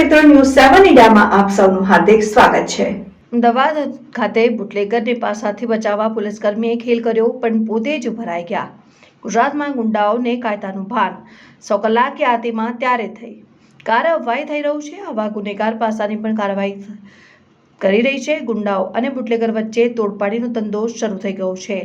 મિત્રો, ન્યૂઝ 7 ઇન્ડિયામાં આપ સૌનું હાર્દિક સ્વાગત છે। અમદાવાદ ખાતે બુટલેગરને પાસાથી બચાવવા પોલીસકર્મીએ ખેલ કર્યો પણ પોતે જ ભરાઈ ગયા। ગુજરાતમાં ગુંડાઓને કાયદાનું ભાન 100 કલાકે આતિમાં ત્યારે થઈ કાર્યવાહી થઈ રહ્યું છે। આવા ગુનેગાર પાસાની પણ કાર્યવાહી કરી રહી છે। ગુંડાઓ અને બુટલેગર વચ્ચે તોડપાડીનો ધંધો શરૂ થઈ ગયો છે।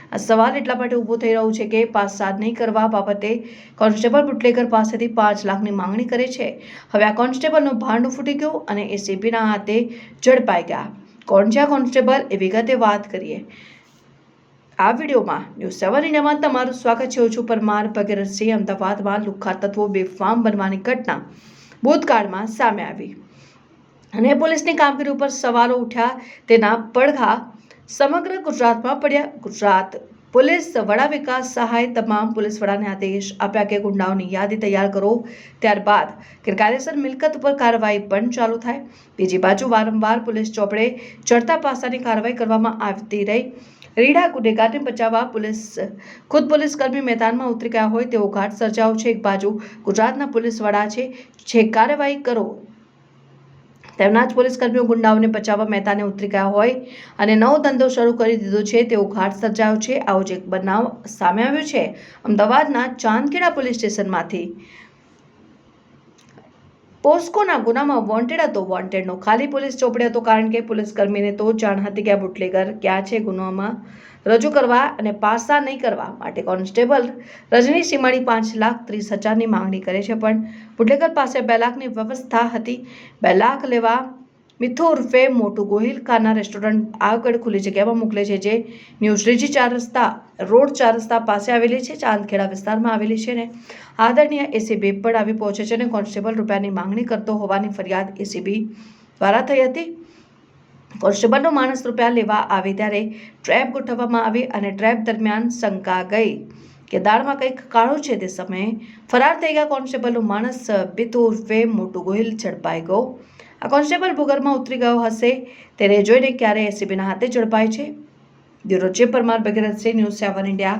આ સવાલ એટલા માટે ઊભો થઈ રહ્યો છે કે પાસા નહીં કરવા બાબતે કોન્સ્ટેબલ બુટલેગર પાસેથી 5 લાખની માંગણી કરે છે। હવે આ કોન્સ્ટેબલનું ભાંડું ફૂટી ગયું અને એસીબીના હાથે ઝડપાઈ ગયા। કોણ છે આ કોન્સ્ટેબલ એ વિગતે વાત કરીએ। આ વિડીયોમાં ન્યૂઝ 7 ઇન્ડિયામાં તમારું સ્વાગત છે। હું છું પરમાર ભગીરથસિંહ। અમદાવાદમાં લુખ્ખા તત્વો બેફામ બનવાની ઘટના ભૂતકાળમાં સામે આવી અને પોલીસની કામગીરી ઉપર સવાલો ઉઠ્યા। તેના પડઘા સમગ્ર ગુજરાતમાં પડ્યા। ગુજરાત પોલીસ વડા વિકાસ સહાય તમામ પોલીસ વડાને આદેશ આપ્યા કે ગુંડાઓની યાદી તૈયાર કરો, ત્યારબાદ ગેરકાયદેસર મિલકત ઉપર કાર્યવાહી પણ ચાલુ થાય। બીજી બાજુ વારંવાર પોલીસ ચોપડે ચડતા પાસાની કાર્યવાહી કરવામાં આવતી રહી। રીડા ગુનેગારને બચાવવા ખુદ પોલીસકર્મી મેદાનમાં ઉતરી ગયા હોય તેવો ઘાટ સર્જાયો છે। એક બાજુ ગુજરાતના પોલીસ વડા છે કાર્યવાહી કરો, તેમના જ પોલીસકર્મીઓ ગુંડાઓને બચાવવા મેદાને ઉતરી ગયા હોય અને નવો ધંધો શરૂ કરી દીધો છે તેવો ઘાટ સર્જાયો છે। આવો જ એક બનાવ સામે આવ્યો છે અમદાવાદના ચાંદખેડા પોલીસ સ્ટેશનમાંથી। પોસ્કોના ગુનામાં વોન્ટેડ હતો। વોન્ટેડનો ખાલી પોલીસ ચોપડે હતો, કારણ કે પોલીસકર્મીને તો જાણ હતી કે આ બુટલેગર ક્યાં છે। ગુનામાં રજૂ કરવા અને પાસા નહીં કરવા માટે કોન્સ્ટેબલ રજની સીમાણી 5,30,000ની માંગણી કરે છે, પણ બુટલેગર પાસે 2 લાખની વ્યવસ્થા હતી। 2 લાખ લેવા મિથુ ઉર્ફે મોટુ ગોહિલ ખાના રેસ્ટોરન્ટ આગળ ખુલ્લી જગ્યામાં મોકલે છે, જે ન્યૂ શ્રીજી 4 રસ્તા રોડ 4 રસ્તા પાસે આવેલી છે, ચાંદખેડા વિસ્તારમાં આવેલી છે ને આદરણીય એસીબી પણ આવી પહોંચે છે અને કોન્સ્ટેબલ રૂપિયાની માંગણી કરતો હોવાની ફરિયાદ એસીબી દ્વારા થઈ હતી। કોન્સ્ટેબલનો માણસ રૂપિયા લેવા આવે ત્યારે ટ્રેપ ગોઠવવામાં આવી અને ટ્રેપ દરમિયાન શંકા ગઈ કે દાળમાં કંઈક કાળું છે। તે સમયે ફરાર થઈ ગયા કોન્સ્ટેબલનો માણસ મિથુ ઉર્ફે મોટુ ગોહિલ ઝડપાઈ ગયો। આ કોન્સ્ટેબલ ભૂગર્ભમાં ઉતરી ગયો હશે, તેને જોઈને ક્યારે એસીબીના હાથે ઝડપાય છે। Bureau chief Parmar Bhagirathsinh, news 7 India.